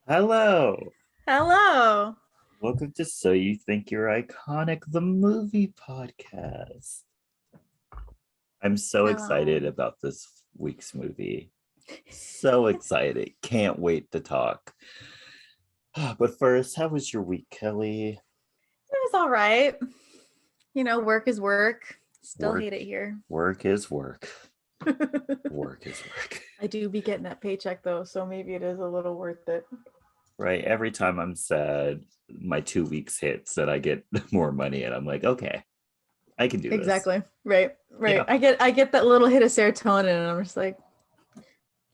Hello. Hello. Welcome to So You Think You're Iconic, the movie podcast. I'm so excited Hello. about this week's movie. So excited. Can't wait to talk. But first, how was your week, Kelly? It was all right. Work is work. Still Work, hate it here. work is work. Work is work. I do be getting that paycheck though, so maybe it is a little worth it. Right? Every time I'm sad, my 2 weeks hits and I get more money, and I'm like, okay, I can do this. Exactly. Right. Right. Yeah. I get that little hit of serotonin and I'm just like,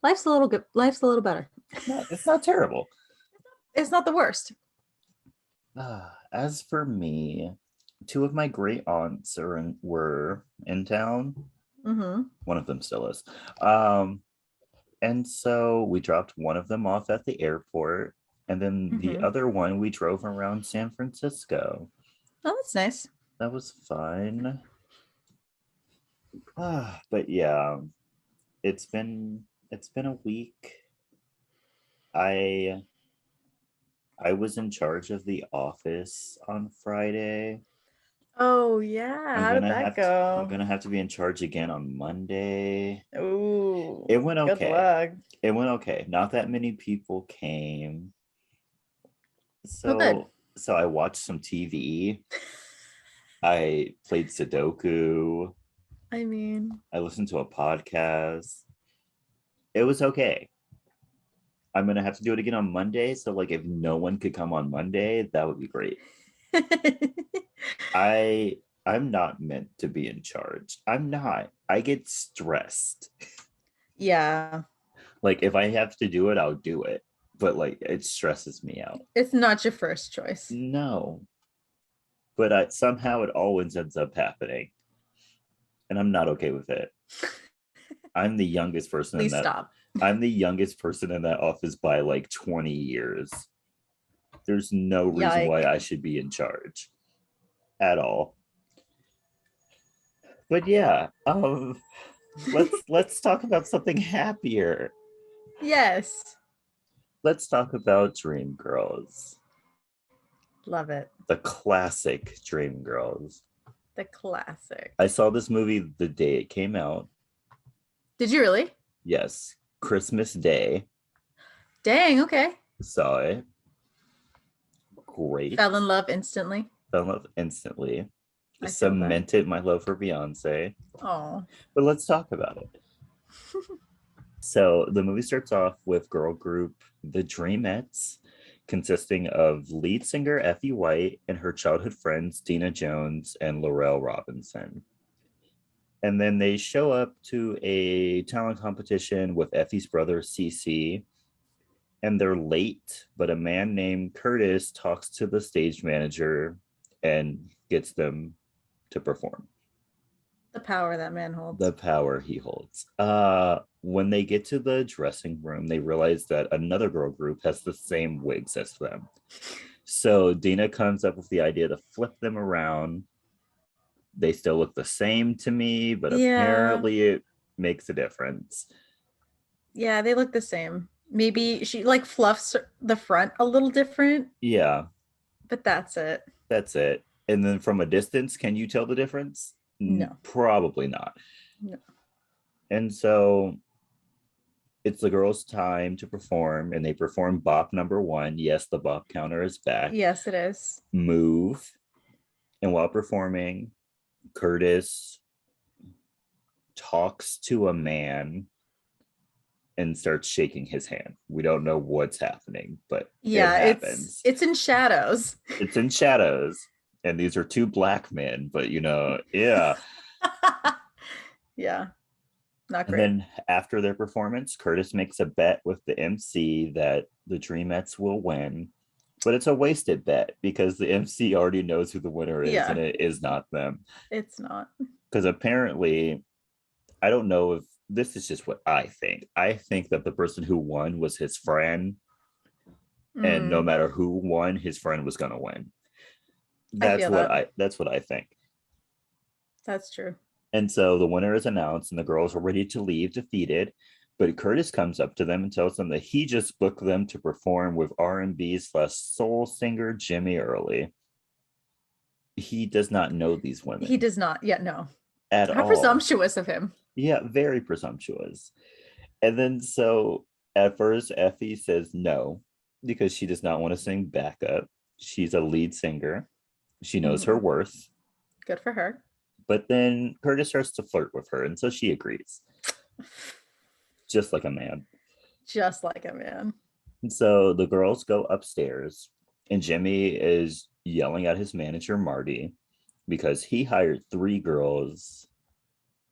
life's a little good. Life's a little better. It's not terrible. It's not the worst. As for me, two of my great aunts were in town. Mm-hmm. One of them still is. Um, and so we dropped one of them off at the airport, and then the Mm-hmm. other one we drove around San Francisco. Oh, that's nice. That was fun. But yeah, it's been a week. I I was in charge of the office on Friday. Oh yeah. I'm How did gonna that have to I'm go? gonna have to be in charge again on Monday. Ooh, It went good okay. luck. It went okay. Not that many people came. Oh, good. So I watched some TV. I played Sudoku. I mean, I listened to a podcast. It was okay. I'm gonna have to do it again on Monday. So like if no one could come on Monday, that would be great. I I'm not meant to be in charge. I'm not. I get stressed. yeah. Like if I have to do it, I'll do it. But like it stresses me out. It's not your first choice. No. But somehow it always ends up happening. And I'm not okay with it. I'm the youngest person in Please that stop. I'm the youngest person in that office by like 20 years. There's no reason why Yike. I should be in charge at all. But yeah, let's talk about something happier. Yes. Let's talk about Dreamgirls, Love it. the classic Dreamgirls. The classic. I saw this movie the day it came out. Did you really? Yes, Christmas Day. Dang, okay. Saw it. Great. Fell in love instantly. Fell in love instantly. I feel that. Cemented my love for Beyonce. Oh. But let's talk about it. So the movie starts off with girl group The Dreamettes, consisting of lead singer Effie White and her childhood friends Deena Jones and Laurel Robinson. And then they show up to a talent competition with Effie's brother CC, and they're late, but a man named Curtis talks to the stage manager and gets them to perform. The power that man The holds. power he holds. When they get to the dressing room, they realize that another girl group has the same wigs as them. So Deena comes up with the idea to flip them around. They still look the same to me, but Yeah. apparently it makes a difference. Yeah, they look the same. Maybe she like fluffs the front a little different, Yeah, but that's it. that's it. And then from a distance, can you tell the difference? No. Probably not. No. And so it's the girls' time to perform, and they perform bop number one. Yes, the bop counter is back. Yes, it is. Move. And while performing, Curtis talks to a man and starts shaking his hand. We don't know what's happening, but it Yeah, it's happens. it's in shadows. It's in shadows. And these are two black men, but yeah. Yeah, not And great. then after their performance, Curtis makes a bet with the MC that the Dreamettes will win. But it's a wasted bet because the MC already knows who the winner is, and Yeah, it is not them. it's not. Because apparently, I don't know if this is just what I think. I think that the person who won was his friend, and no Mm, matter who won, his friend was gonna win. I That's feel what that. I think. That's true. And so the winner is announced, and the girls are ready to leave defeated. But Curtis comes up to them and tells them that he just booked them to perform with R&B/soul singer Jimmy Early. He does not know these He women does not yet know. at How all. presumptuous of him. Yeah, very presumptuous. And then so at first, Effie says no because she does not want to sing backup. She's a lead singer. She knows her Mhm. worth. Good for her. But then Curtis starts to flirt with her, and so she agrees, just like a man. Just like a man. And so the girls go upstairs, and Jimmy is yelling at his manager, Marty, because he hired 3 girls,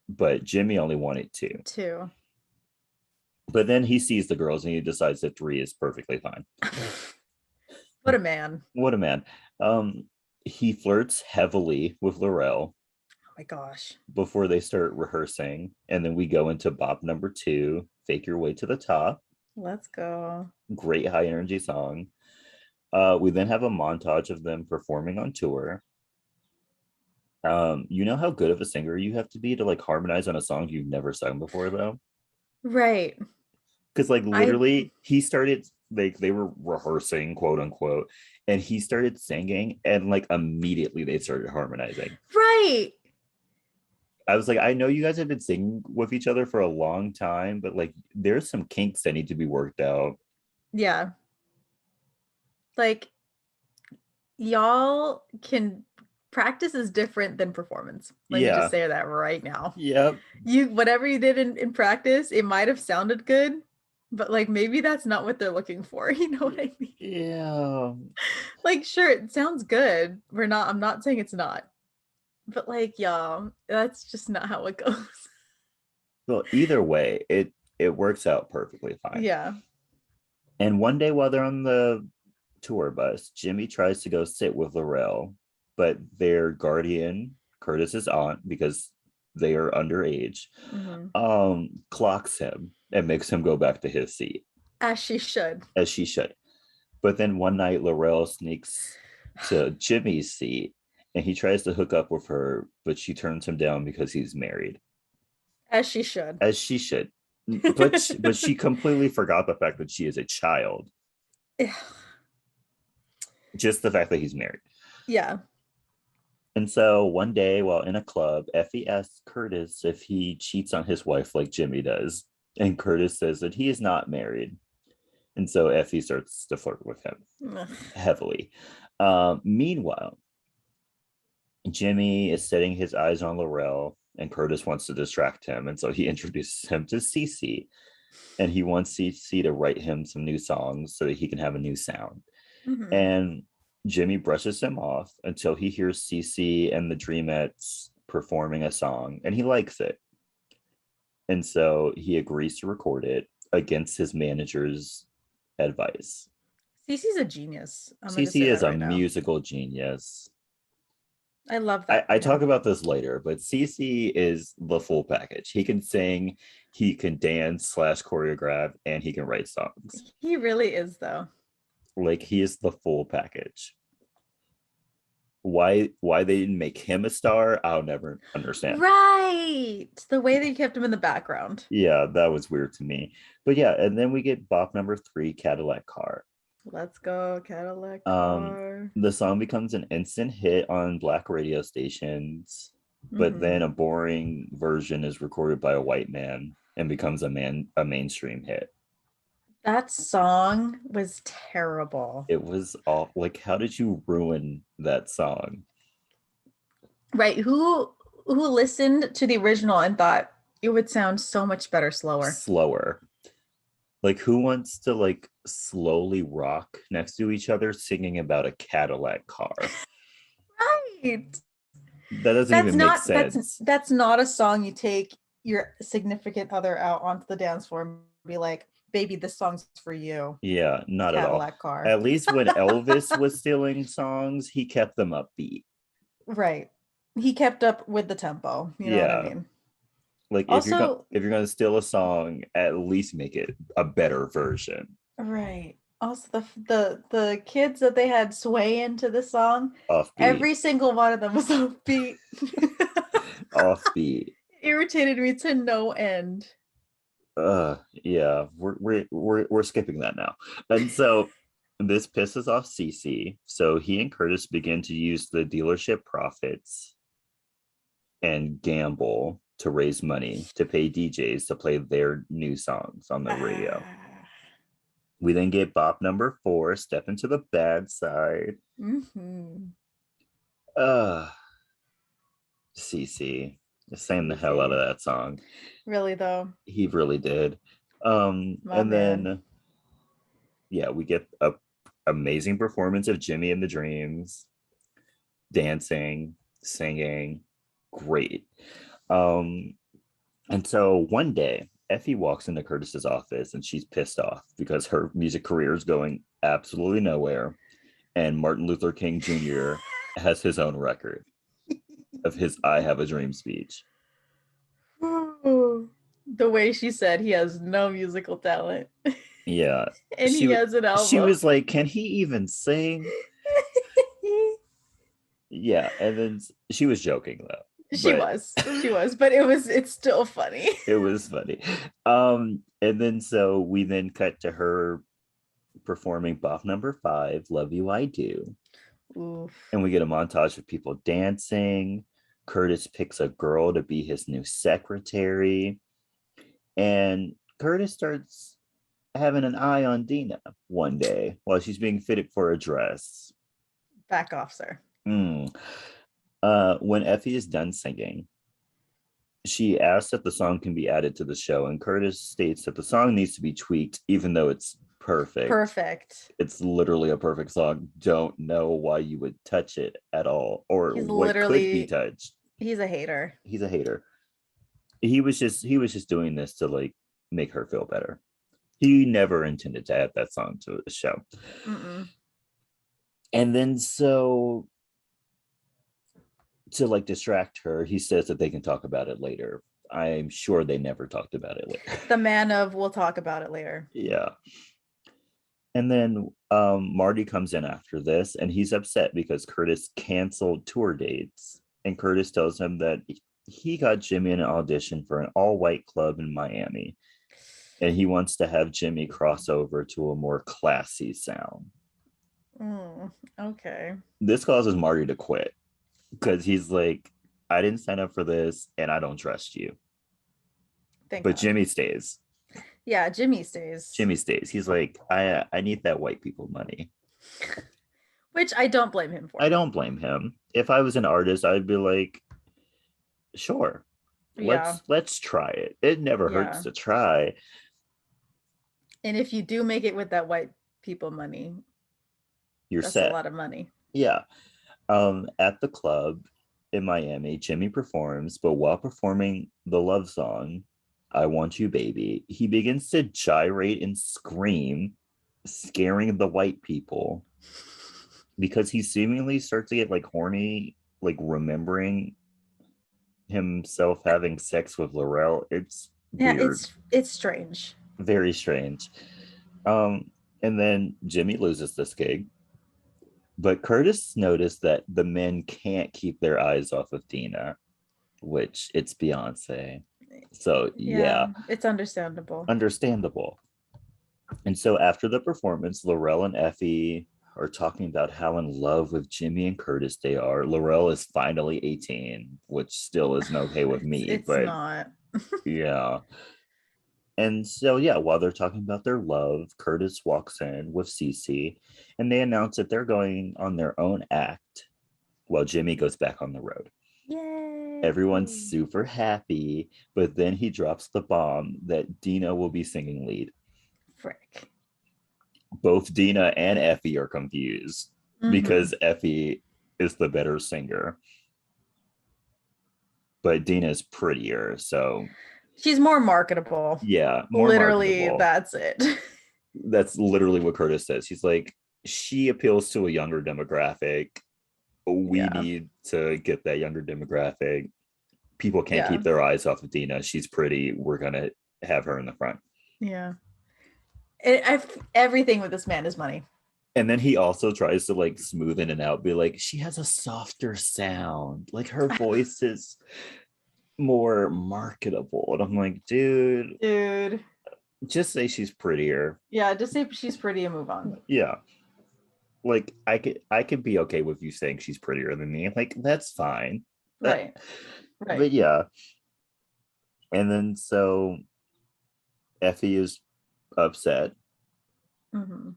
but Jimmy only wanted 2. 2. But then he sees the girls and he decides that 3 is perfectly fine. What a man. What a man. He flirts heavily with Laurel Oh my gosh. before they start rehearsing. And then we go into bop number 2, Fake Your Way to the Top. Let's go. Great high energy song. We then have a montage of them performing on tour. You know how good of a singer you have to be to like harmonize on a song you've never sung before, though? Right. Because like I literally he started, like they were rehearsing, quote unquote, and he started singing and like immediately they started harmonizing. right. I was like, I know you guys have been singing with each other for a long time, but like there's some kinks that need to be worked out. Yeah. Like y'all can practice is different than performance. Let me just Yeah. say that right now. Yep. You whatever you did in practice, it might have sounded good, but like maybe that's not what they're looking for. You know what I mean? Yeah. Like, sure, it sounds good. I'm not saying it's not. But like, y'all, that's just not how it goes. Well, either way, it works out perfectly fine. Yeah. And one day while they're on the tour bus, Jimmy tries to go sit with Laurel, but their guardian, Curtis's aunt, because they are underage, Hmm. clocks him and makes him go back to his seat, As she should. as she should. But then one night, Laurel sneaks to Jimmy's seat and he tries to hook up with her, but she turns him down because he's married, As she should. as she should. But she completely forgot the fact that she is a child. Just the fact that he's married. Yeah. And so one day while in a club, Effie asks Curtis if he cheats on his wife like Jimmy does. And Curtis says that he is not married. And so Effie starts to flirt with him Ugh. heavily. Meanwhile, Jimmy is setting his eyes on Laurel, and Curtis wants to distract him. And so he introduces him to Cece. And he wants Cece to write him some new songs so that he can have a new sound. Mhm. And Jimmy brushes him off until he hears Cece and the Dreamettes performing a song and he likes it. And so he agrees to record it against his manager's advice. Cece's a genius. I'm going to Cece say is that a right now. musical genius. I love I, that for I talk him. about this later, but Cece is the full package. He can sing, he can dance/choreograph, and he can write songs. He really is, though. Like he is the full package. Why they didn't make him a star, I'll never understand. Right. The way they kept him in the background. Yeah, that was weird to me. But yeah, and then we get bop number 3, Cadillac Car. Let's go, Cadillac Um, car. the song becomes an instant hit on black radio stations, but Hmm. then a boring version is recorded by a white man and becomes a mainstream hit. That song was terrible. It was all like, how did you ruin that song? Right. Who listened to the original and thought it would sound so much better slower? Slower. Like who wants to like slowly rock next to each other singing about a Cadillac car? Right. That doesn't even make sense. That's not a song you take your significant other out onto the dance floor and be like, baby, this song's for you. Yeah, not at all. Cadillac car. At least when Elvis was stealing songs, he kept them upbeat. Right. He kept up with the tempo. You know what I Yeah, mean? like Also, if you're gonna steal a song, at least make it a better version. right. Also, the kids that they had sway into the song, Offbeat, every single one of them was upbeat. offbeat. Irritated me to no end. Yeah, we're skipping that now. And so this pisses off Cece. So he and Curtis begin to use the dealership profits and gamble to raise money to pay DJs to play their new songs on the radio. Ah. We then get bop number 4, Step Into the Bad Side. Mm-hmm. Uh CC sang the hell out of that song. Really though. He really did. My And man. then yeah, we get a amazing performance of Jimmy and the Dreams, dancing, singing, great. Um, and so one day, Effie walks into Curtis's office and she's pissed off because her music career is going absolutely nowhere. And Martin Luther King Jr. has his own record of his I Have a Dream speech. The way she said he has no musical talent. Yeah. And he has an She album. was like, can he even sing? Yeah. And then she was joking though. She But was, but it's still funny. it was funny. And then so we then cut to her performing bop number 5, Love You I Do. Oof. And we get a montage of people dancing. Curtis picks a girl to be his new secretary. And Curtis starts having an eye on Deena one day while she's being fitted for a dress. Back off, sir. When Effie is done singing, she asks that the song can be added to the show, and Curtis states that the song needs to be tweaked, even though it's perfect. Perfect. It's literally a perfect song. Don't know why you would touch it at all, or what could be touched. He's a hater. He's a hater. He was just doing this to like make her feel better. He never intended to add that song to the show. Mm-mm. And then so to like distract her, he says that they can talk about it later. I'm sure they never talked about it later. The man of we'll talk about it later. Yeah. And then Marty comes in after this and he's upset because Curtis canceled tour dates. And Curtis tells him that he got Jimmy an audition for an all-white club in Miami. And he wants to have Jimmy cross over to a more classy sound. Okay. This causes Marty to quit because he's like, I didn't sign up for this and I don't trust you. But God. Jimmy stays. Yeah, Jimmy stays. He's like, I need that white people money. Which I don't blame him for. I don't blame him. If I was an artist, I'd be like, sure. Let's try it. It never hurts to try. And if you do make it with that white people money, that's set. A lot of money. Yeah. At the club in Miami, Jimmy performs, but while performing the love song, I Want You Baby, he begins to gyrate and scream, scaring the white people because he seemingly starts to get like horny, like remembering himself having sex with Laurel. It's weird. It's strange. Very strange. And then Jimmy loses this gig. But Curtis noticed that the men can't keep their eyes off of Deena, which it's Beyonce. So yeah. It's understandable. And so after the performance, Laurel and Effie are talking about how in love with Jimmy and Curtis they are. Laurel is finally 18, which still isn't okay with me. It's not. Yeah. And so, yeah, while they're talking about their love, Curtis walks in with Cece and they announce that they're going on their own act while Jimmy goes back on the road. Yay! Everyone's super happy, but then he drops the bomb that Deena will be singing lead. Frick. Both Deena and Effie are confused because Effie is the better singer. But Deena's prettier, so... She's more marketable. Yeah, more literally marketable. That's it. That's literally what Curtis says. He's like, she appeals to a younger demographic. We need to get that younger demographic. People can't keep their eyes off of Deena. She's pretty. We're gonna have her in the front. Yeah. Everything with this man is money. And then he also tries to like smoothen it out, be like, she has a softer sound. Like her voice is more marketable. And I'm like, dude, Dude. just say she's prettier. Yeah, just say she's pretty and move on. Yeah. Like I could be okay with you saying she's prettier than me. Like, that's fine. That, Right. Right. but yeah. And then so Effie is upset. Mm-hmm.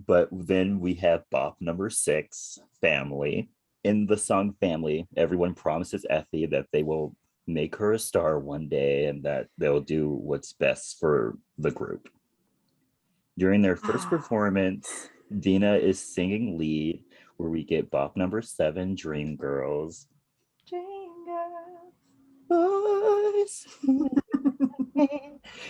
But then we have bop number 6, Family. In the song Family, everyone promises Effie that they will make her a star one day and that they'll do what's best for the group. During their first performance, Deena is singing lead, where we get bop number 7, Dreamgirls. Boys.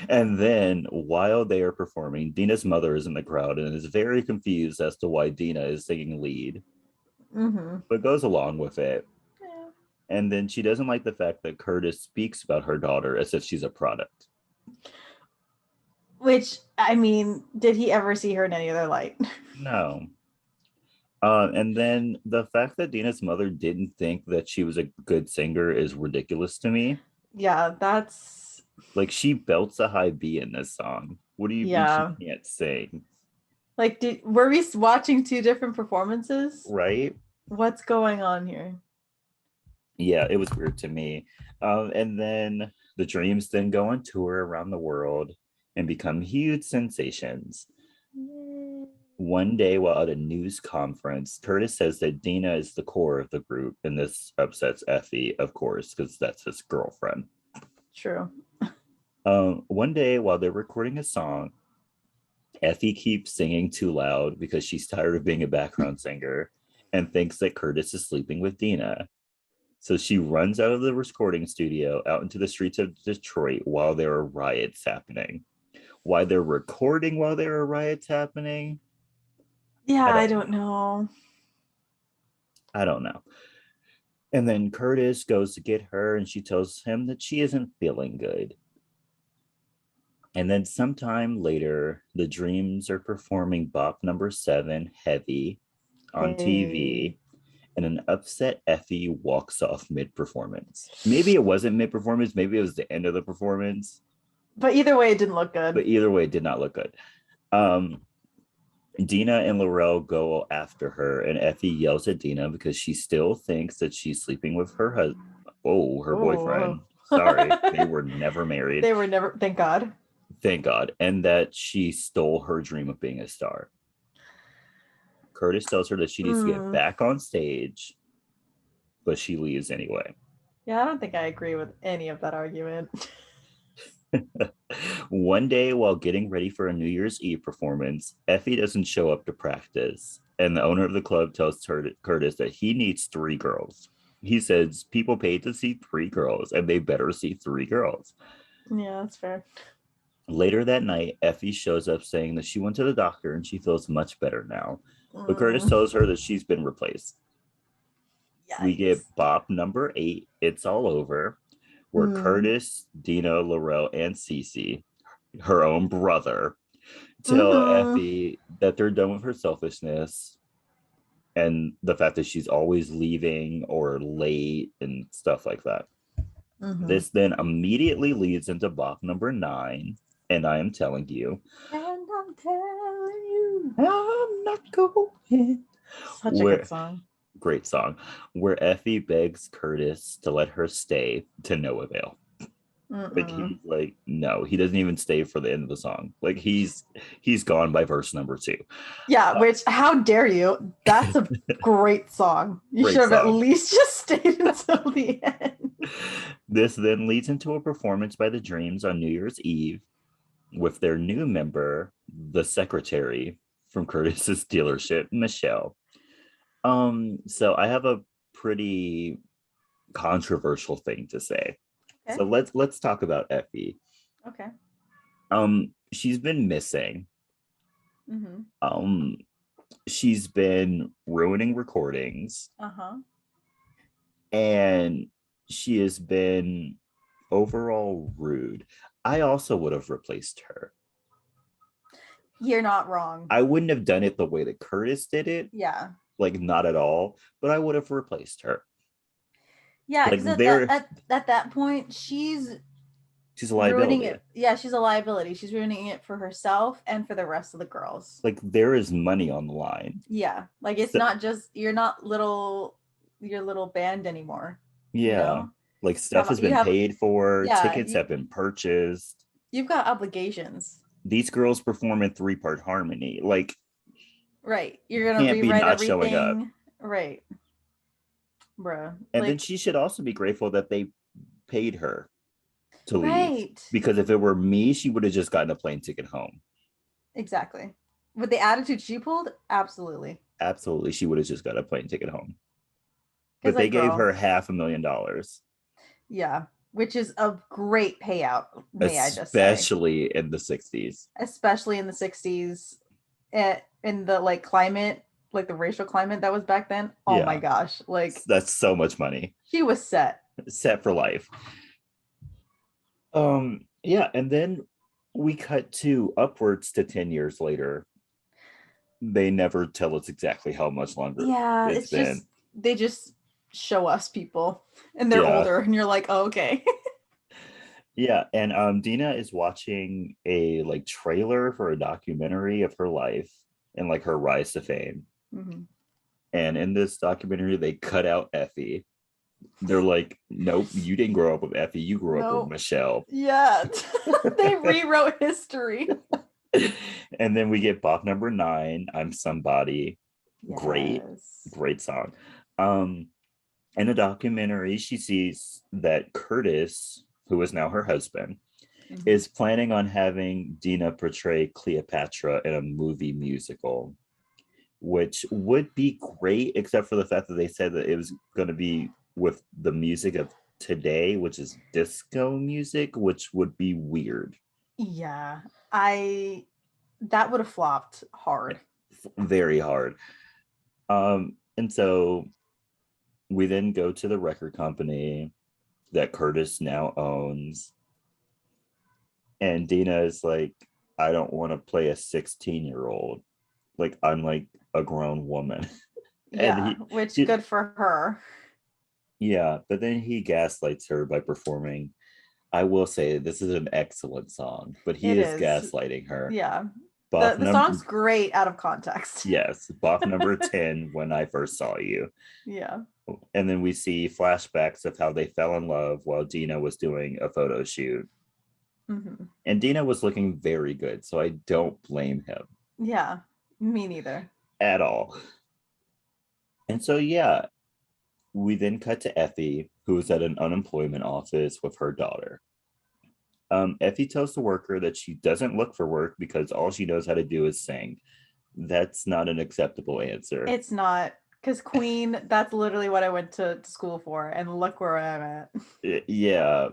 And then while they are performing, Deena's mother is in the crowd and is very confused as to why Deena is singing lead, but goes along with it. Yeah. And then she doesn't like the fact that Curtis speaks about her daughter as if she's a product. Which, I mean, did he ever see her in any other light? No. And then the fact that Deena's mother didn't think that she was a good singer is ridiculous to me. Yeah, that's Like, she belts a high B in this song. What do you mean she yeah. can't sing? Like, were we watching 2 different performances? Right? What's going on here? Yeah, it was weird to me. And then the Dreams then go on tour around the world and become huge sensations. One day while at a news conference, Curtis says that Deena is the core of the group, and this upsets Effie, of course, because that's his girlfriend. True. One day while they're recording a song, Effie keeps singing too loud because she's tired of being a background singer and thinks that Curtis is sleeping with Deena. So she runs out of the recording studio out into the streets of Detroit while there are riots happening. Why they're recording while there are riots happening? Yeah, I I don't don't know. I don't know. And then Curtis goes to get her and she tells him that she isn't feeling good. And then sometime later, the Dreams are performing bop number 7, Heavy, on Hey. TV, and an upset Effie walks off mid-performance. Maybe it wasn't mid-performance, maybe it was the end of the performance. But either way, it didn't look good. But either way, it did not look good. Deena and Laurel go after her, and Effie yells at Deena because she still thinks that she's sleeping with her husband. Oh, her Oh. boyfriend. Sorry, they were never married. They were never, thank God. Thank God. And that she stole her dream of being a star. Curtis tells her that she needs to get back on stage, but she leaves anyway. Yeah, I don't think I agree with any of that argument. One day, while getting ready for a New Year's Eve performance, Effie doesn't show up to practice, and the owner of the club tells Curtis that he needs 3 girls. He says people paid to see 3 girls, and they better see 3 girls. Yeah, that's fair. Later that night, Effie shows up saying that she went to the doctor and she feels much better now. But Curtis tells her that she's been replaced. Yikes. We get bop number 8, It's All Over, where Curtis, Deena, Laurel, and Cece, her own brother, tell Effie that they're done with her selfishness and the fact that she's always leaving or late and stuff like that. This then immediately leads into bop number 9, And I Am Telling You. And I'm telling you, I'm not going. such a good song. Great song, where Effie begs Curtis to let her stay to no avail. Like, he's like, no, he doesn't even stay for the end of the song. Like, he's gone by verse number 2. Yeah, which, how dare you? That's a great song. You should have at least just stayed until the end. This then leads into a performance by the Dreams on New Year's Eve with their new member, the secretary from Curtis's dealership, Michelle. So I have a pretty controversial thing to say. Okay. So let's talk about Effie. Okay. She's been missing. She's been ruining recordings. And she has been overall rude. I also would have replaced her. You're not wrong. I wouldn't have done it the way that Curtis did it. Yeah. Like, not at all, but I would have replaced her. Yeah, Like because there, at that point, she's she's a ruining liability. it. Yeah, she's a liability. She's ruining it for herself and for the rest of the girls. Like there is money on the line. Yeah, like it's So, not just you're not your little band anymore. You yeah, know, like stuff has you been have paid for, yeah tickets have been purchased. you've got obligations. These girls perform in three-part harmony. Like Right, you're gonna can't be rewrite not showing up. everything. Right, bruh. And then Like she should also be grateful that they paid her to leave. right, Because if it were me, she would have just gotten a plane ticket home. exactly. With the attitude she pulled, absolutely. Absolutely, she would have just got a plane ticket home. Because But they like, gave girl, her $500,000, yeah, which is a great payout, may I just say, especially in the 60s. especially in the 60s, in the like climate, like the racial climate that was back then. Oh my Yeah, gosh, like that's so much money. she was set. Set for life. Yeah, and then we cut to upwards to 10 years later. They never tell us exactly how much longer Yeah, it's it's been. just they just show us people and they're Yeah. older and you're like, oh, okay. Yeah, and Deena is watching a like trailer for a documentary of her life and like her rise to fame. Mhm. And in this documentary, they cut out Effie. They're like, nope, you didn't grow up with Effie, you grew up with No, Michelle. yeah, they rewrote history. And then we get Bop number 9, I'm Somebody. Great, Yes. great song. Um, in the documentary, she sees that Curtis, who is now her husband, Mhm. is planning on having Deena portray Cleopatra in a movie musical, which would be great, except for the fact that they said that it was going to be with the music of today, which is disco music, which would be weird. Yeah, I that would have flopped hard. Very hard. And so we then go to the record company that Curtis now owns. And Deena is like, I don't want to play a 16-year-old. Like, I'm like a grown woman. And Yeah, which he, good for her. yeah, but then he gaslights her by performing. I will say this is an excellent song, but he It is is. gaslighting her. Yeah. Boff The number, song's great out of context. yes, Boff number 10, When I First Saw You. Yeah. And then we see flashbacks of how they fell in love while Deena was doing a photo shoot. Hmm. And Deena was looking very good, so I don't blame him Yeah. Me neither. at all. And so, yeah, we then cut to Effie, who is at an unemployment office with her daughter. Effie tells the worker that she doesn't look for work because all she knows how to do is sing. That's not an acceptable answer. It's not because Queen, that's literally what I went to school for. And look where I'm at. Yeah,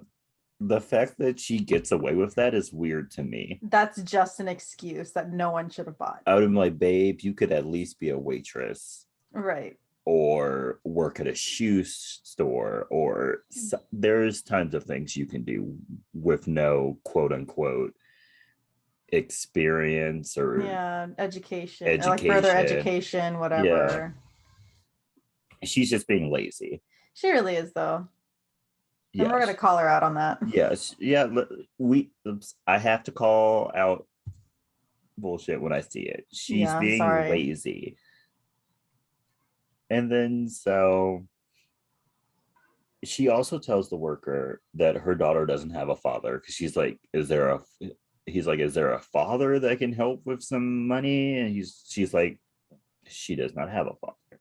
the fact that she gets away with that is weird to me. That's just an excuse that no one should have bought. I would have been like, babe, you could at least be a waitress Right. or work at a shoe store, or there's tons of things you can do with no quote unquote experience or Yeah. Education or like further education. education, Yeah, whatever. she's just being lazy. She really is, though. And we're going Yes. to call her out on that. Yes. Yeah. We. Oops, I have to call out bullshit when I see it. She's Yeah. being Sorry. lazy. And then so she also tells the worker that her daughter doesn't have a father because she's like, is there a he's like, is there a father that can help with some money? And she's like, she does not have a father.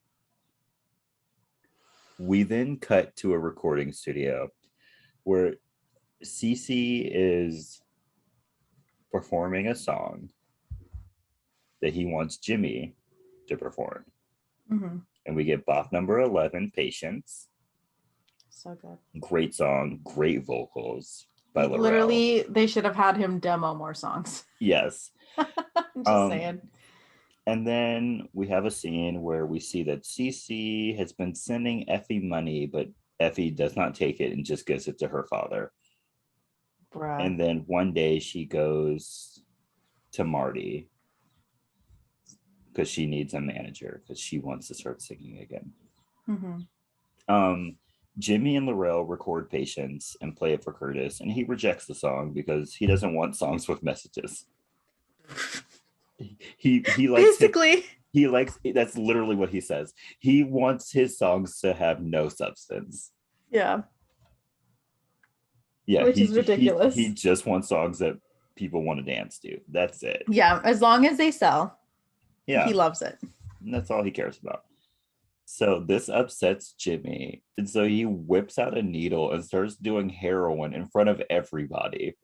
We then cut to a recording studio where Cece is performing a song that he wants Jimmy to perform. Mm-hmm. And we get Bop number 11, Patience. So good. Great song, great vocals by Laurel. Literally, they should have had him demo more songs. Yes. I'm just saying. And then we have a scene where we see that Cece has been sending Effie money, but Effie does not take it and just gives it to her father. Bruh. And then one day she goes to Marty because she needs a manager because she wants to start singing again. Mm-hmm. Um, Jimmy and Laurel record Patience and play it for Curtis, and he rejects the song because he doesn't want songs with messages. He likes his, Basically. he likes that's literally what he says. He wants his songs to have no substance. Yeah. Yeah, Which he is he ridiculous. just wants songs that people want to dance to. That's it. Yeah, as long as they sell, he Yeah, loves it. that's all he cares about. So this upsets Jimmy. And so he whips out a needle and starts doing heroin in front of everybody.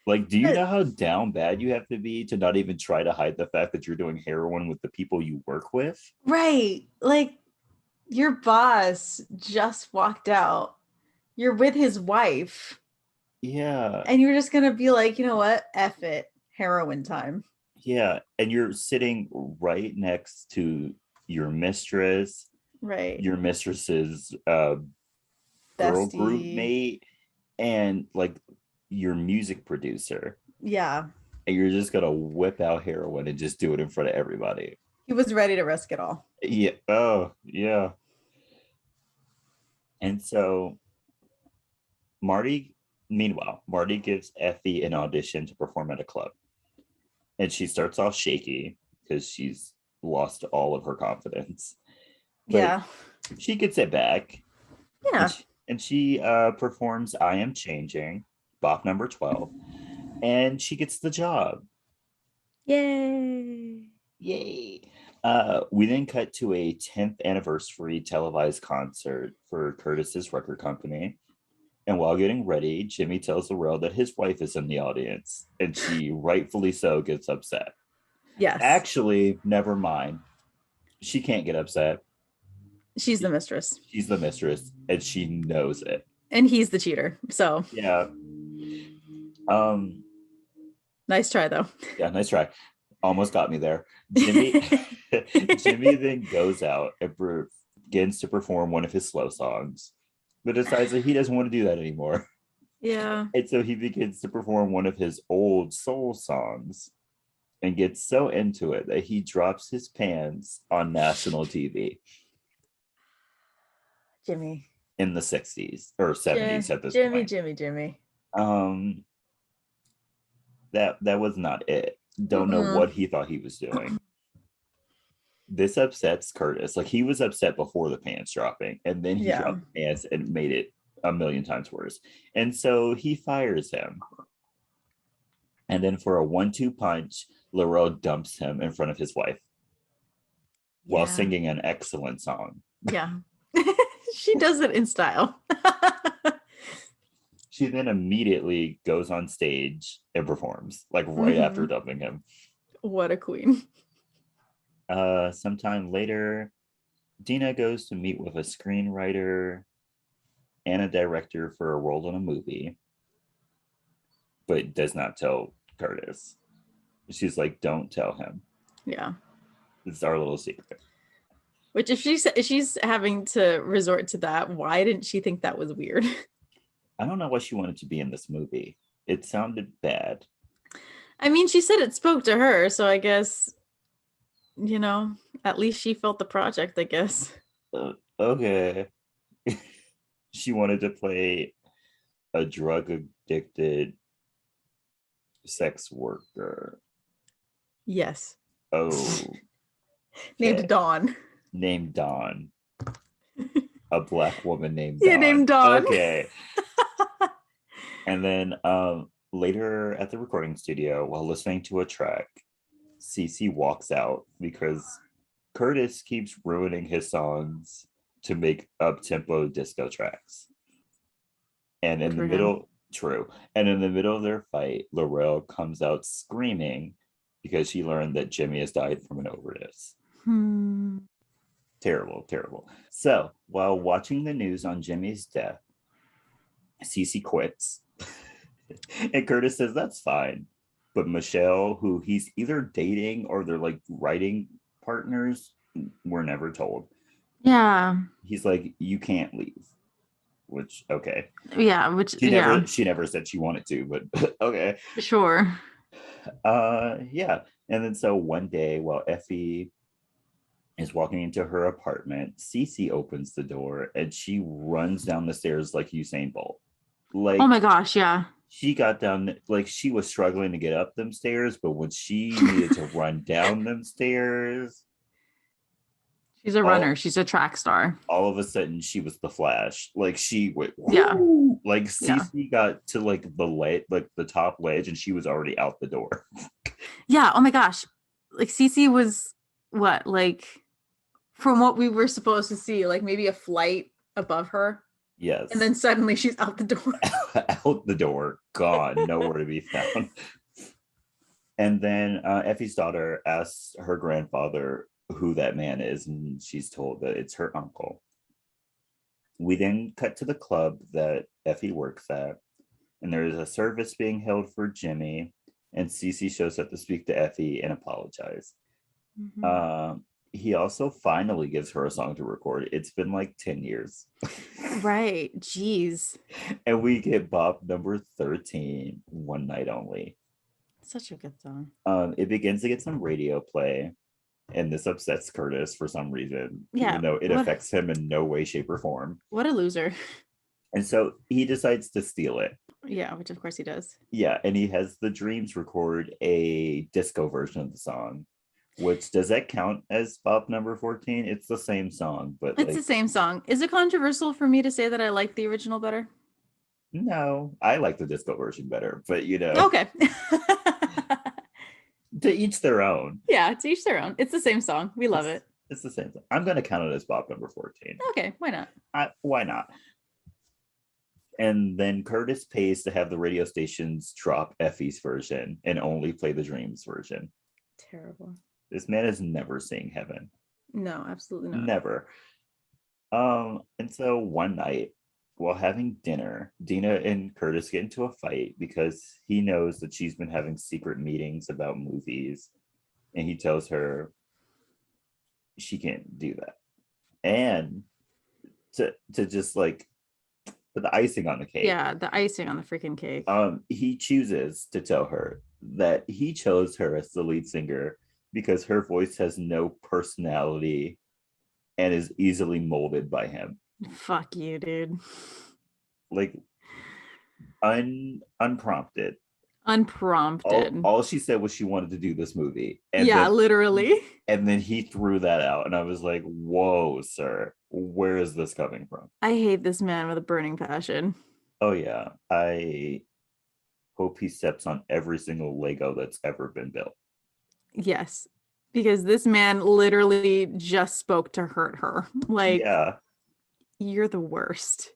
Like, do you know how down bad you have to be to not even try to hide the fact that you're doing heroin with the people you work with? Right. Like your boss just walked out. You're with his wife. Yeah. And you're just gonna be like, you know what? F it. Heroin time. Yeah. And you're sitting right next to your mistress, Right. your mistress's girl group Bestie. mate, and like your music producer. Yeah. And you're just gonna whip out heroin and just do it in front of everybody. He was ready to risk it all. Yeah. Oh, yeah. And so Marty gives Effie an audition to perform at a club. And she starts off shaky because she's lost all of her confidence. But Yeah. she gets it back. Yeah. And she performs I Am Changing, bop number 12. And she gets the job. Yay. Yay. We then cut to a 10th anniversary televised concert for Curtis's record company. And while getting ready, Jimmy tells Laurel that his wife is in the audience, and she rightfully so gets upset. Yes. Actually, never mind. She can't get upset. She's the mistress. She's the mistress, and she knows it. And he's the cheater. So yeah. Nice try though. Yeah, nice try. Almost got me there. Jimmy then goes out and begins to perform one of his slow songs, but decides that he doesn't want to do that anymore. Yeah. And so he begins to perform one of his old soul songs and gets so into it that he drops his pants on national TV. Jimmy. In the 60s or 70s at this point. Jimmy. That was not it. Don't know what he thought he was doing. This upsets Curtis. Like, he was upset before the pants dropping, and then he dropped the pants and made it a million times worse. And so he fires him. And then for a 1-2 punch, Laurel dumps him in front of his wife while singing an excellent song. Yeah. She does it in style. She then immediately goes on stage and performs, like right after dumping him. What a queen. Sometime later, Deena goes to meet with a screenwriter and a director for a role in a movie, but does not tell Curtis. She's like, don't tell him. Yeah. It's our little secret. Which, if she's having to resort to that, why didn't she think that was weird? I don't know why she wanted to be in this movie. It sounded bad. I mean, she said it spoke to her, so I guess, you know, at least she felt the project, I guess. Okay. She wanted to play a drug-addicted sex worker. Yes. Oh. Named Dawn. Named Dawn. A black woman named Dawn. Yeah, named Dawn. Okay. And then later at the recording studio, while listening to a track, Cece walks out because Curtis keeps ruining his songs to make up-tempo disco tracks. And in the middle, and in the middle of their fight, Laurel comes out screaming because she learned that Jimmy has died from an overdose. Terrible. So while watching the news on Jimmy's death, Cece quits. And Curtis says that's fine. But Michelle, who he's either dating or they're like writing partners, we're never told. Yeah. He's like, you can't leave. Which, okay. Yeah, which she never said she wanted to, but okay. Sure. Yeah. And then so one day while Effie is walking into her apartment. Cece opens the door and she runs down the stairs like Usain Bolt. Oh Like, my gosh, yeah. she got down, like she was struggling to get up them stairs, but when she needed to run down them stairs, She's a runner. all She's a track star. all of a sudden she was the Flash. Like she went, Yeah. whoo! Like Yeah. Cece got to like the ledge, like the top ledge, and she was already out the door. Yeah. Oh my gosh. Like Cece was what? Like from what we were supposed to see, like maybe a flight above her. Yes. And then suddenly she's out the door. Out the door, gone, nowhere to be found. And then Effie's daughter asks her grandfather who that man is, and she's told that it's her uncle. We then cut to the club that Effie works at, and there is a service being held for Jimmy, and Cece shows up to speak to Effie and apologize. He also finally gives her a song to record. It's been like 10 years. Right. Jeez. And we get Bop number 13, One Night Only. Such a good song. It begins to get some radio play, and this upsets Curtis for some reason, Yeah, even though it affects him in no way, shape, or form. What a loser. And so he decides to steal it. Yeah, which of course he does. Yeah, and he has the Dreams record a disco version of the song. Which, does that count as Bop number 14? It's the same song, but it's the same song. Is it controversial for me to say that I like the original better? No, I like the disco version better, but Okay. To each their own. Yeah, to each their own. It's the same song. We love it. It's the same song. I'm going to count it as Bop number 14. Okay, why not? Why not? And then Curtis pays to have the radio stations drop Effie's version and only play the Dreams version. Terrible. This man is never seeing heaven. No, absolutely not. Never. And so one night, while having dinner, Deena and Curtis get into a fight because he knows that she's been having secret meetings about movies, and he tells her she can't do that. And to just like put the icing on the cake. Yeah, the icing on the freaking cake. He chooses to tell her that he chose her as the lead singer because her voice has no personality and is easily molded by him. Fuck you, dude. Like unprompted. All she said was she wanted to do this movie. And yeah, literally. And then he threw that out, and I was like, whoa, sir, where is this coming from? I hate this man with a burning passion. Oh yeah, I hope he steps on every single Lego that's ever been built. Yes, because this man literally just spoke to hurt her. Like, yeah, you're the worst.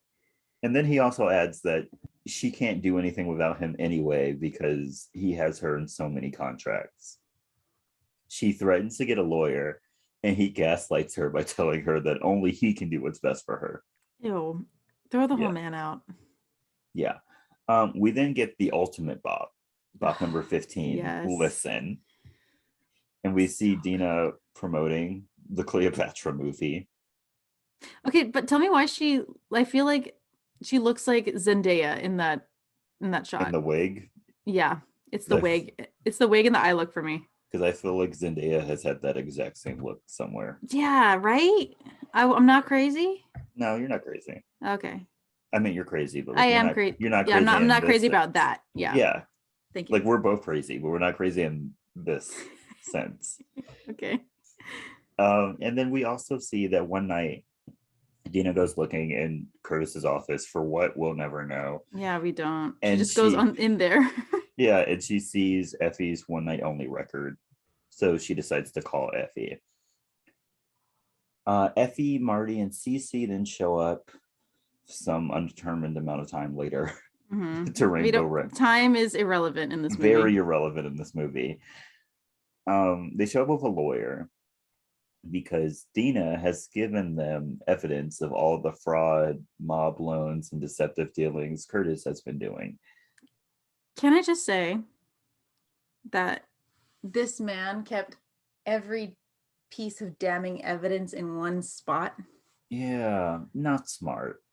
And then he also adds that she can't do anything without him anyway because he has her in so many contracts. She threatens to get a lawyer, and he gaslights her by telling her that only he can do what's best for her. Ew, throw the whole man out. Yeah. We then get the ultimate Bop number 15, yes. Listen. And we see Deena promoting the Cleopatra movie. Okay, but tell me why I feel like she looks like Zendaya in that shot. In the wig? Yeah, it's the wig. It's the wig and the eye look for me. Because I feel like Zendaya has had that exact same look somewhere. Yeah, right? I'm not crazy? No, you're not crazy. Okay. I mean, you're crazy, but I am crazy. You're not crazy. Yeah, I'm not crazy about that. Yeah. Yeah. Thank you. Like, we're both crazy, but we're not crazy in this sense. Okay. And then we also see that one night Deena goes looking in Curtis's office for what we'll never know. Yeah, we don't. And she just goes on in there. Yeah, and she sees Effie's One Night Only record. So she decides to call Effie. Effie, Marty, and Cece then show up some undetermined amount of time later to Rainbow Run. Time is irrelevant in this movie. Very irrelevant in this movie. They show up with a lawyer because Deena has given them evidence of all the fraud, mob loans, and deceptive dealings Curtis has been doing. Can I just say that this man kept every piece of damning evidence in one spot? Yeah, not smart.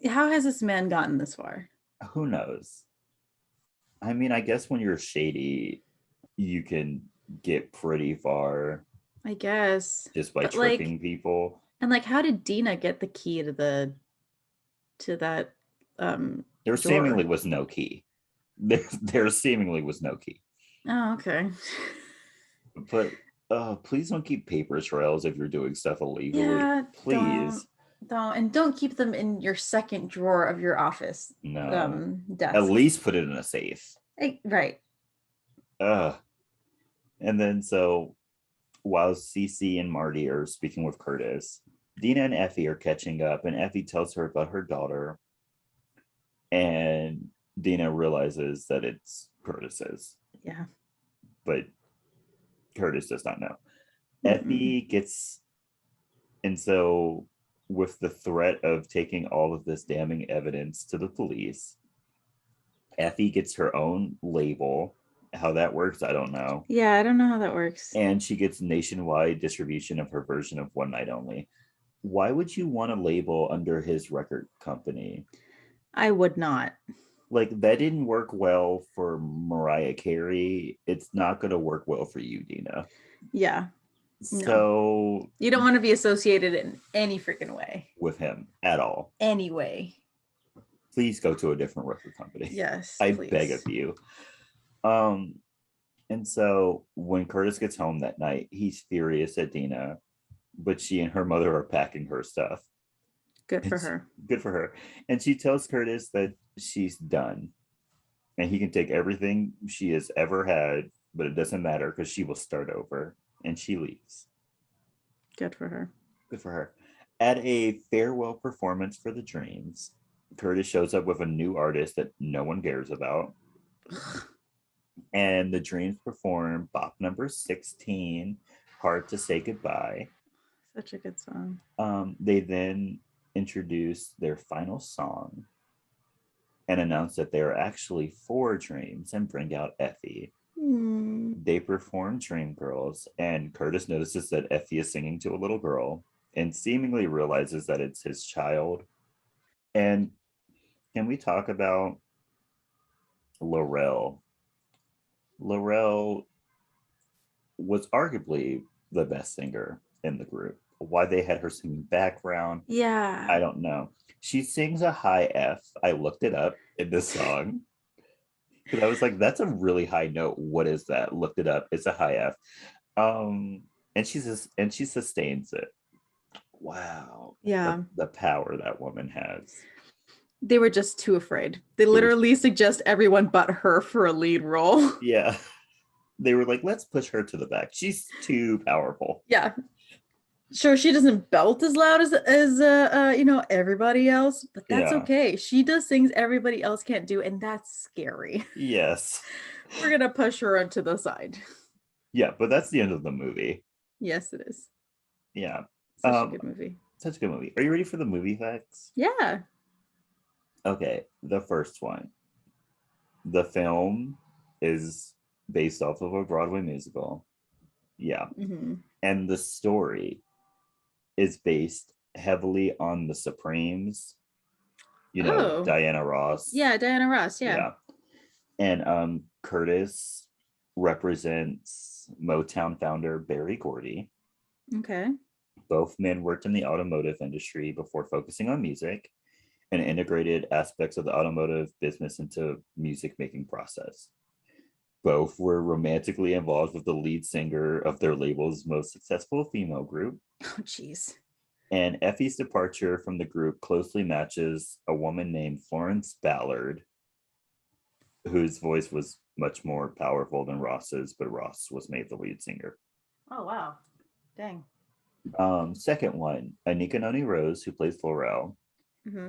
How has this man gotten this far? Who knows? I mean, I guess when you're shady, you can get pretty far. I guess. just by But tricking people. and like, how did Deena get the key to that There seemingly drawer? was no key. There seemingly was no key. Oh, okay. But please don't keep paper trails if you're doing stuff illegally. Yeah, Please. don't keep them in your second drawer of your office No. At desk. least put it in a safe. Right. Uh, and then so while Cece and Marty are speaking with Curtis, Deena and Effie are catching up, and Effie tells her about her daughter, and Deena realizes that it's Curtis's, Yeah. but Curtis does not know. Mm-mm. Effie gets, and so with the threat of taking all of this damning evidence to the police, Effie gets her own label. How that works, I don't know. Yeah, I don't know how that works. And she gets nationwide distribution of her version of One Night Only. Why would you want a label under his record company? I would not. Like, that didn't work well for Mariah Carey. It's not going to work well for you, Deena. Yeah. No. So, You don't want to be associated in any freaking way. with him at all, Anyway. please go to a different record company. Yes, I please. beg of you. And so when Curtis gets home that night, he's furious at Deena, but she and her mother are packing her stuff. Good for her. Good for her. And she tells Curtis that she's done and he can take everything she has ever had, but it doesn't matter because she will start over. And she leaves. Good for her. Good for her. At a farewell performance for the Dreams, Curtis shows up with a new artist that no one cares about. And the Dreams perform bop number 16, Hard to Say Goodbye. Such a good song. They then introduce their final song and announce that they are actually 4 Dreams and bring out Effie. They perform Dreamgirls, and Curtis notices that Effie is singing to a little girl and seemingly realizes that it's his child. And can we talk about Laurel? Laurel was arguably the best singer in the group. Why they had her singing background, Yeah. I don't know. She sings a high F. I looked it up in this song because I was like, that's a really high note. What is that? Looked it up. It's a high F. And she sustains it. Wow. Yeah. The power that woman has. They were just too afraid. They literally suggest everyone but her for a lead role. Yeah. They were like, let's push her to the back. She's too powerful. Yeah. Sure, she doesn't belt as loud as everybody else, but that's okay. She does things everybody else can't do, and that's scary. Yes. We're gonna push her onto the side. Yeah, but that's the end of the movie. Yes, it is. Yeah. Such a good movie. Such a good movie. Are you ready for the movie facts? Yeah. Okay, the first one. The film is based off of a Broadway musical. Yeah. Mm-hmm. And the story is based heavily on the Supremes. Diana Ross. Yeah, Diana Ross. Yeah. And Curtis represents Motown founder Berry Gordy. Okay. Both men worked in the automotive industry before focusing on music and integrated aspects of the automotive business into music making process. Both were romantically involved with the lead singer of their label's most successful female group. Oh, jeez. And Effie's departure from the group closely matches a woman named Florence Ballard, whose voice was much more powerful than Ross's, but Ross was made the lead singer. Oh, wow. Dang. Second one, Anika Noni Rose, who plays Laurel,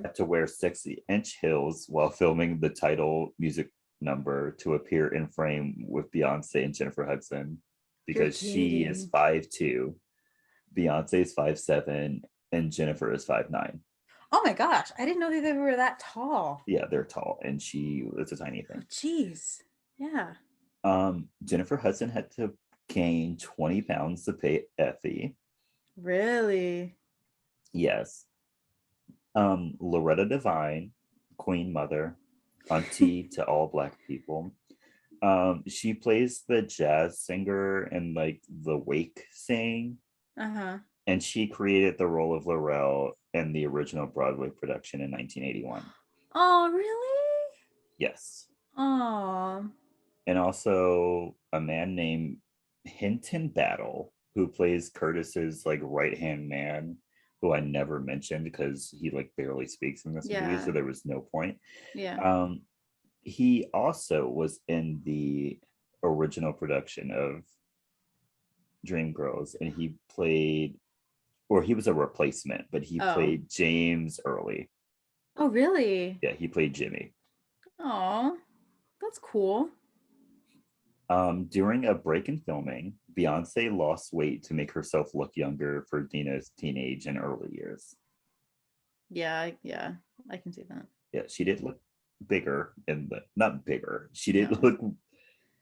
had to wear 60-inch heels while filming the title music number to appear in frame with Beyonce and Jennifer Hudson because she is 5'2", Beyonce is 5'7", and Jennifer is 5'9". Oh my gosh, I didn't know they were that tall. Yeah, they're tall, and she is a tiny thing. Jeez. Yeah. Jennifer Hudson had to gain 20 pounds to pay Effie. Really? Yes. Loretta Devine, Queen Mother, auntie to all Black people, She plays the jazz singer in like the Wake Sing, Uh-huh. and she created the role of Laurel in the original Broadway production in 1981. Oh, really? Yes. Oh. And also a man named Hinton Battle, who plays Curtis's like right hand man, who I never mentioned because he like barely speaks in this movie, Yeah. so there was no point. Yeah. Um, he also was in the original production of Dreamgirls, and he played, or he was a replacement, but he Oh. played James Early. Oh, really? Yeah, he played Jimmy. Oh, that's cool. During a break in filming, Beyonce lost weight to make herself look younger for Deena's teenage and early years. Yeah, I can see that. Yeah, she did look bigger in the, not bigger, she did No. look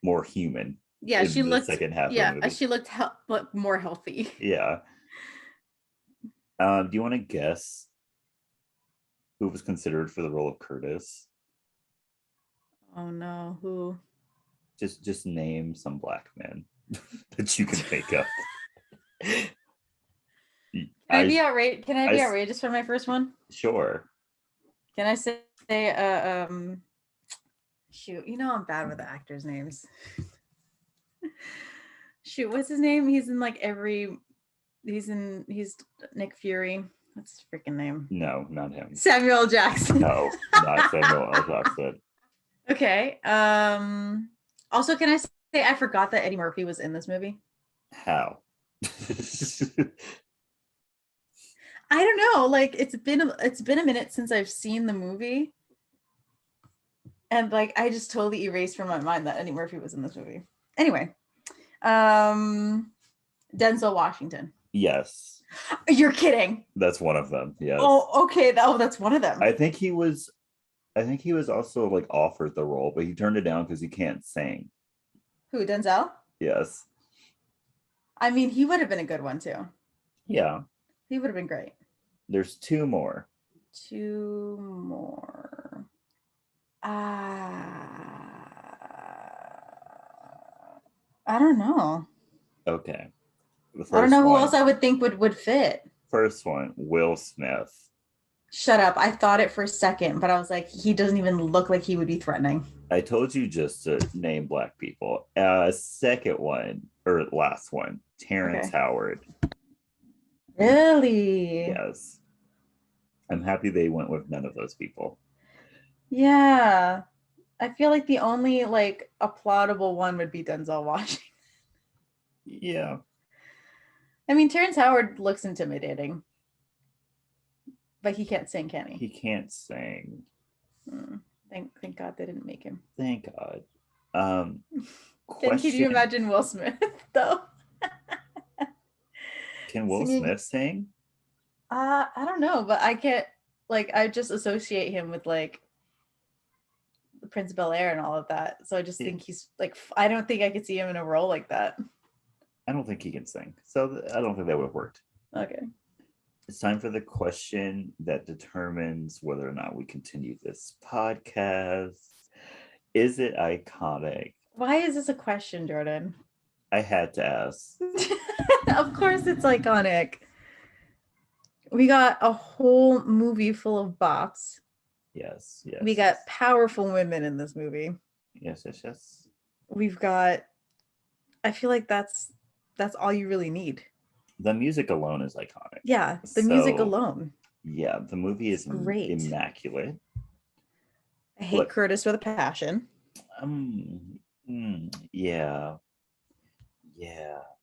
more human Yeah, in the second half of the movie. she looked but more healthy. Yeah. Do you want to guess who was considered for the role of Curtis? Oh no, who? Just name some black men that you can think of. Can I be I outrageous for my first one? sure. Can I say shoot, I'm bad with the actors' names. Shoot, what's his name? He's in like he's Nick Fury. What's his freaking name? No, not him. Samuel Jackson. No, not Samuel L. Jackson. Okay. Also, can I say I forgot that Eddie Murphy was in this movie? How? I don't know. Like it's been a minute since I've seen the movie. And like I just totally erased from my mind that Eddie Murphy was in this movie. Anyway. Denzel Washington. Yes. You're kidding. That's one of them. Yes. Oh, okay. That's one of them. I think he was also like offered the role, but he turned it down because he can't sing. Who, Denzel? Yes. I mean, he would have been a good one too. Yeah. He would have been great. There's two more. Two more. I don't know. Okay. I don't know who else I would think would fit. First one, Will Smith. Shut up. I thought it for a second, but I was like, he doesn't even look like he would be threatening. I told you just to name black people. Second one, or last one, Terrence Howard. Really? Yes. I'm happy they went with none of those people. Yeah. I feel like the only like applaudable one would be Denzel Washington. Yeah. I mean, Terrence Howard looks intimidating. But he can't sing, can he? He can't sing. Thank God they didn't make him. Thank God. Can you imagine Will Smith though? Can Will Smith sing? I don't know, but I can't. Like, I just associate him with like the Prince of Bel-Air and all of that. So I just think he's like. I don't think I could see him in a role like that. I don't think he can sing, so I don't think that would have worked. Okay. It's time for the question that determines whether or not we continue this podcast. Is it iconic? Why is this a question, Jordan? I had to ask. Of course it's iconic. We got a whole movie full of bops. Yes. We got powerful women in this movie. Yes. We've got, I feel like that's all you really need. The music alone is iconic. Yeah, the music alone. Yeah, the movie is great. Immaculate. I hate Curtis with a passion. Yeah.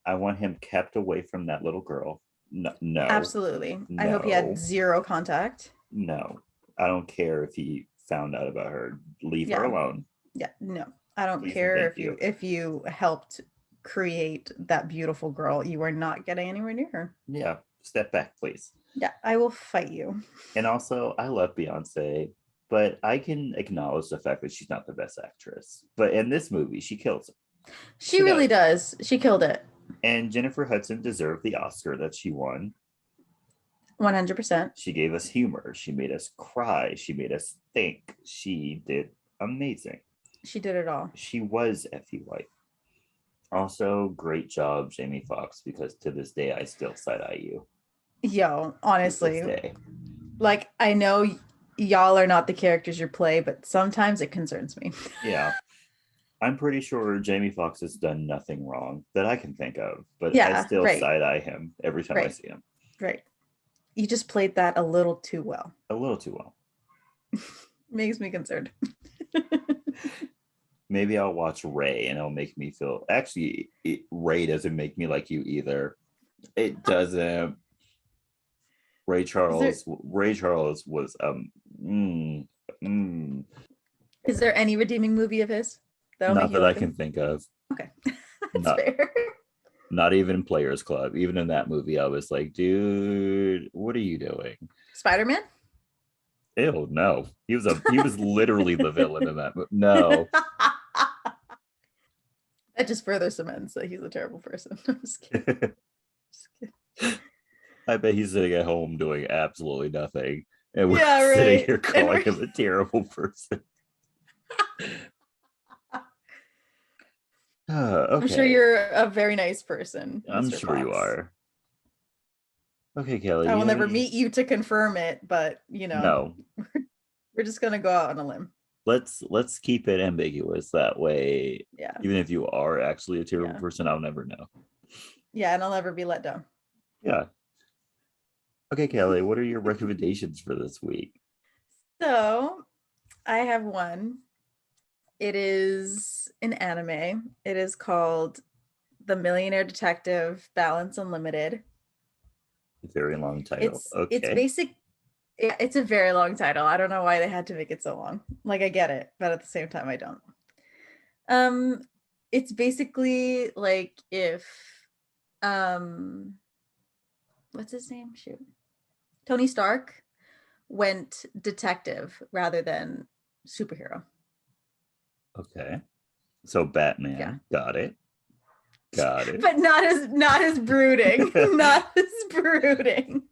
I want him kept away from that little girl. No. Absolutely. No. I hope he had zero contact. No. I don't care if he found out about her. Leave her alone. Yeah, no. I don't care if you helped create that beautiful girl. You are not getting anywhere near her. Yeah, step back, please. Yeah, I will fight you. And also, I love Beyonce, but I can acknowledge the fact that she's not the best actress. But in this movie, she kills it. She really does. She killed it. And Jennifer Hudson deserved the Oscar that she won. 100%. She gave us humor. She made us cry. She made us think. She did amazing. She did it all. She was Effie White. Also, great job, Jamie Foxx, because to this day I still side eye you. Yo, To honestly, this day. like I know y'all are not the characters you play, but sometimes it concerns me. Yeah. I'm pretty sure Jamie Foxx has done nothing wrong that I can think of, but I Yeah, still right, side eye him every time I right, see him. right. You just played that a little too well. A little too well. Makes me concerned. Maybe I'll watch Ray and it'll make me feel. Actually, Ray doesn't make me like you either. It doesn't. Ray Is there Charles. Ray Charles was is there any redeeming movie of his that'll make not you that I like can him? think of. Okay, that's Not fair. not even Players Club. Even in that movie, I was like, dude, what are you doing? Spider-Man? Ew, no. He was literally the villain in that movie. No. That just further cements that he's a terrible person. I'm just kidding. Just kidding. I bet he's sitting at home doing absolutely nothing. And we're Yeah, sitting right. here And calling him a terrible person. I'm sure Okay. you're a very nice person, I'm Mr. sure you Fox. are. Okay, Kelly, I do will you have never any? meet you to confirm it, but No. we're just gonna go out on a limb. Let's keep it ambiguous. That way, Yeah, even if you are actually a terrible yeah, person, I'll never know. yeah, and I'll never be let down. Yeah. Okay, Kelly, what are your recommendations for this week? So I have one. It is an anime. It is called The Millionaire Detective Balance Unlimited. Very long title. It's Okay. basic. Yeah, it's a very long title. I don't know why they had to make it so long. Like I get it, but at the same time I don't. Um it's basically like if um what's his name? Shoot. Tony Stark went detective rather than superhero. Okay. So Yeah. Batman. Got it. Got it. But not as brooding. Not as brooding.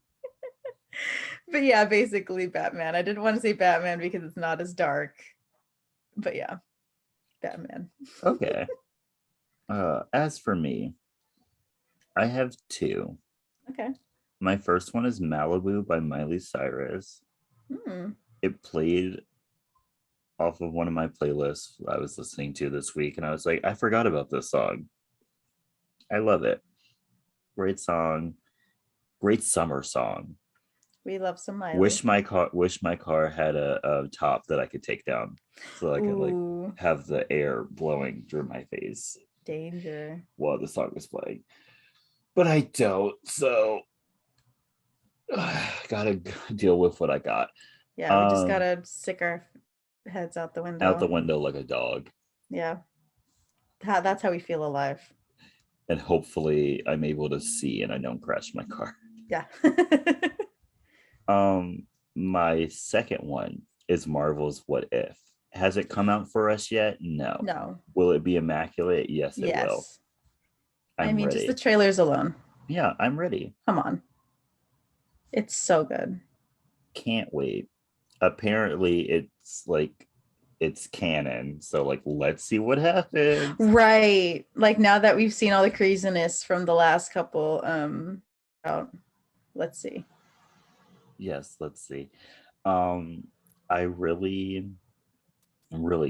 But yeah, basically Batman. I didn't want to say Batman because it's not as dark. But yeah, Batman. Okay. As for me, I have two. Okay. My first one is Malibu by Miley Cyrus. Hmm. It played off of one of my playlists I was listening to this week, and I was like, I forgot about this song. I love it. Great song. Great summer song. We love some Miley. Wish my car had a top that I could take down so I could like Ooh, have the air blowing through my face danger. while the song was playing. But I don't, so gotta deal with what I got. Yeah, we just gotta stick our heads out the Out the window. window like a dog. Yeah. That's how we feel alive. And hopefully I'm able to see and I don't crash my car. Yeah. My second one is Marvel's What If. Has it come out for us yet? No. No. Will it be immaculate? Yes, it will. Yes. I I'm mean, just ready. the trailers alone. Yeah, I'm ready. Come on. It's so good. Can't wait. Apparently it's canon. So like let's see what happens. Right. Like now that we've seen all the craziness from the last couple out, let's see. Yes, let's see. I really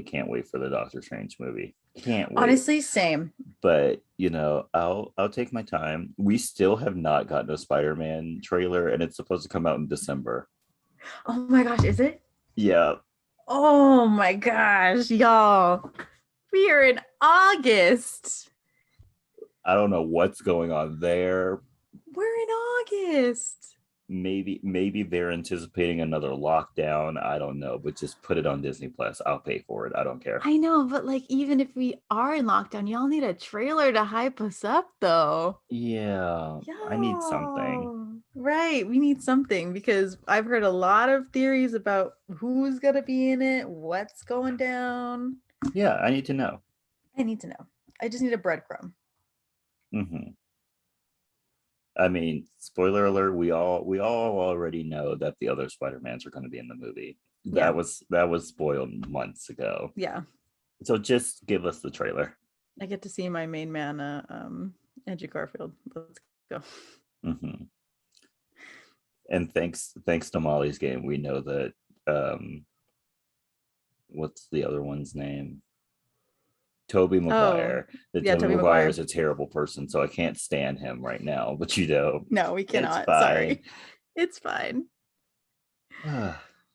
can't wait for the Doctor Strange movie. Can't wait. Honestly, same. But you know, I'll take my time. We still have not gotten a Spider-Man trailer, and it's supposed to come out in December. Oh my gosh, is it? Yeah. Oh my gosh, y'all. We are in August. I don't know what's going on there. We're in August. Maybe they're anticipating another lockdown. I don't know, but just put it on Disney Plus. I'll pay for it. I don't care. I know, but like even if we are in lockdown, y'all need a trailer to hype us up though. Yeah, I need something. Yo, right. We need something because I've heard a lot of theories about who's gonna be in it, what's going down. Yeah, I need to know. I need to know. I just need a breadcrumb. I mean, spoiler alert, we all already know that the other Spider-Mans are going to be in the movie. Yeah. That was spoiled months ago. Yeah. So just give us the trailer. I get to see my main man, Andrew Garfield. Let's go. Mm-hmm. And thanks to Molly's game, we know that what's the other one's name? Tobey Maguire. That Yeah, Tobey Tobey Maguire Maguire. is a terrible person, so I can't stand him right now. But you know, No, we it's cannot. fine. Sorry. It's fine.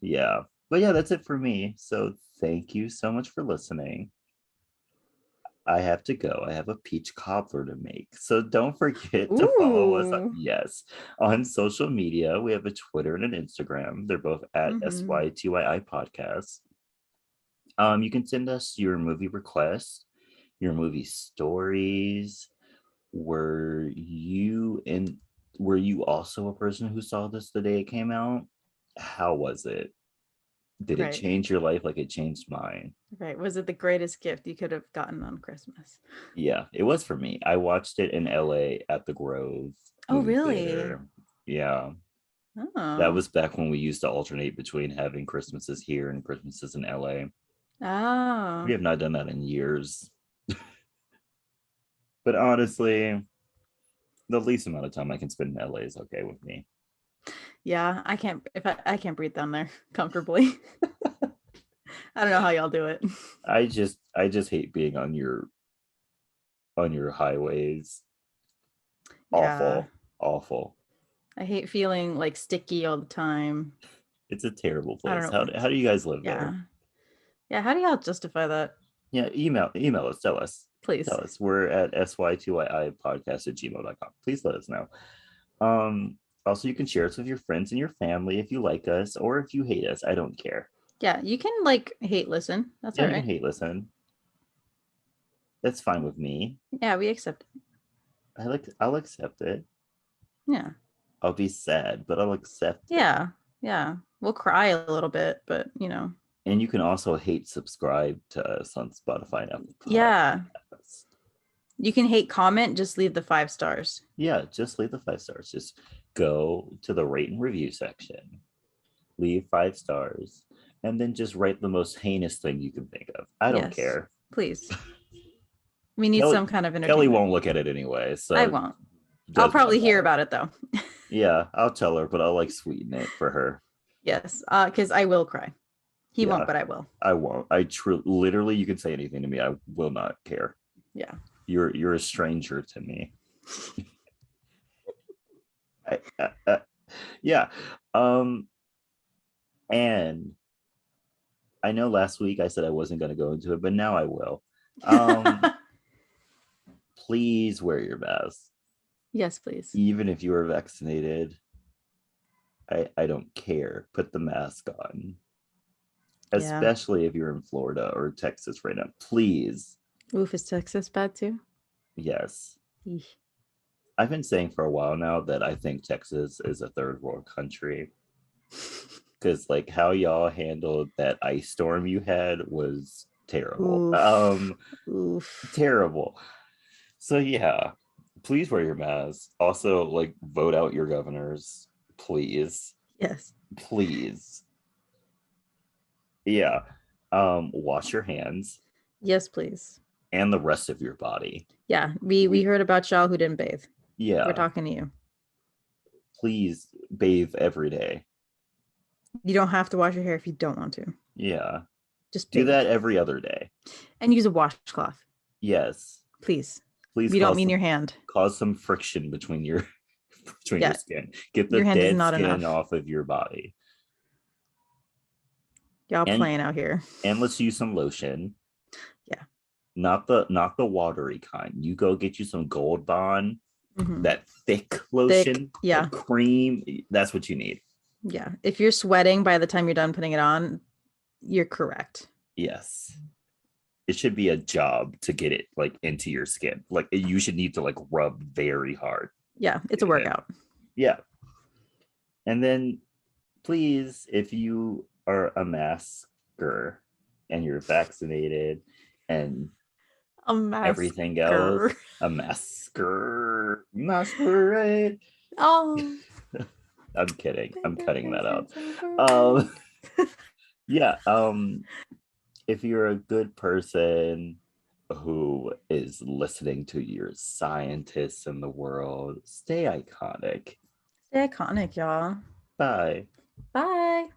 Yeah. But yeah, that's it for me. So thank you so much for listening. I have to go. I have a peach cobbler to make. So don't forget to follow us Ooh. on social media. We have a Twitter and an Instagram. They're both at Mhm. SYTYI podcast. You can send us your movie requests, your movie stories. Were you also a person who saw this the day it came out? How was it? Did it Right. change your life like it changed mine? Right. Was it the greatest gift you could have gotten on Christmas? Yeah, it was for me. I watched it in LA at the Grove Oh, movie really? theater. Yeah. That Oh. was back when we used to alternate between having Christmases here and Christmases in LA. We Oh. have not done that in years. But honestly, the least amount of time I can spend in LA is okay with me. Yeah, I can't breathe down there comfortably. I don't know how y'all do it. I just hate being on your highways. Yeah. Awful. I hate feeling like sticky all the time. It's a terrible I place. don't know. How do you guys live Yeah. there? Yeah. How do y'all justify that? Yeah, email us. Tell us. Please. Tell us. We're at sy2ii podcast@gmail.com. Please let us know. Also, you can share us with your friends and your family if you like us or if you hate us. I don't care. Yeah, you can like hate listen. That's Yeah, all you right. can hate listen. That's fine with me. Yeah, we accept it. I'll accept it. Yeah. I'll be sad, but I'll accept it. Yeah. Yeah. We'll cry a little bit, but you know. And you can also hate subscribe to us on Spotify and Apple Podcasts. Yeah. You can hate comment, just leave the 5 stars. Yeah, just leave the 5 stars. Just go to the rate and review section, leave 5 stars, and then just write the most heinous thing you can think of. I don't care. Please. We need some kind of entertainment. Kelly won't look at it anyway, so I won't. I'll probably hear about it though. Yeah, I'll tell her, but I'll like sweeten it for her. Yes, because I will cry. He won't, but I will. I won't. I literally, you can say anything to me. I will not care. Yeah. You're a stranger to me. Yeah. And I know last week I said I wasn't going to go into it, but now I will. Please wear your mask. Yes, please. Even if you are vaccinated, I don't care. Put the mask on. Especially if you're in Florida or Texas right now. Please. Oof, is Texas bad too? Yes. Eesh. I've been saying for a while now that I think Texas is a third world country. Because like how y'all handled that ice storm you had was terrible. Oof. Terrible. So yeah, please wear your mask. Also, like vote out your governors, please. Yes. Please. Yeah. Wash your hands. Yes, please. And the rest of your body. Yeah, we heard about y'all who didn't bathe. Yeah. We're talking to you. Please bathe every day. You don't have to wash your hair if you don't want to. Yeah. Just do that every other day. And use a washcloth. Yes. Please. Please. We don't mean your hand. Cause some friction between your your skin. Get the your hand dead is not skin enough. off of your body. Y'all playing out here. And let's use some lotion. Yeah. Not the watery kind. You go get you some Gold Bond, that thick lotion, cream. That's what you need. Yeah. If you're sweating by the time you're done putting it on, you're correct. Yes. It should be a job to get it like into your skin. Like you should need to like rub very hard. Yeah, it's a workout. Yeah. And then please, if you are a masker and you're vaccinated and everything else, a masker, masquerade. Oh, I'm kidding. I'm cutting that out. Yeah. if you're a good person who is listening to your scientists in the world, stay iconic. Stay iconic, y'all. Bye. Bye.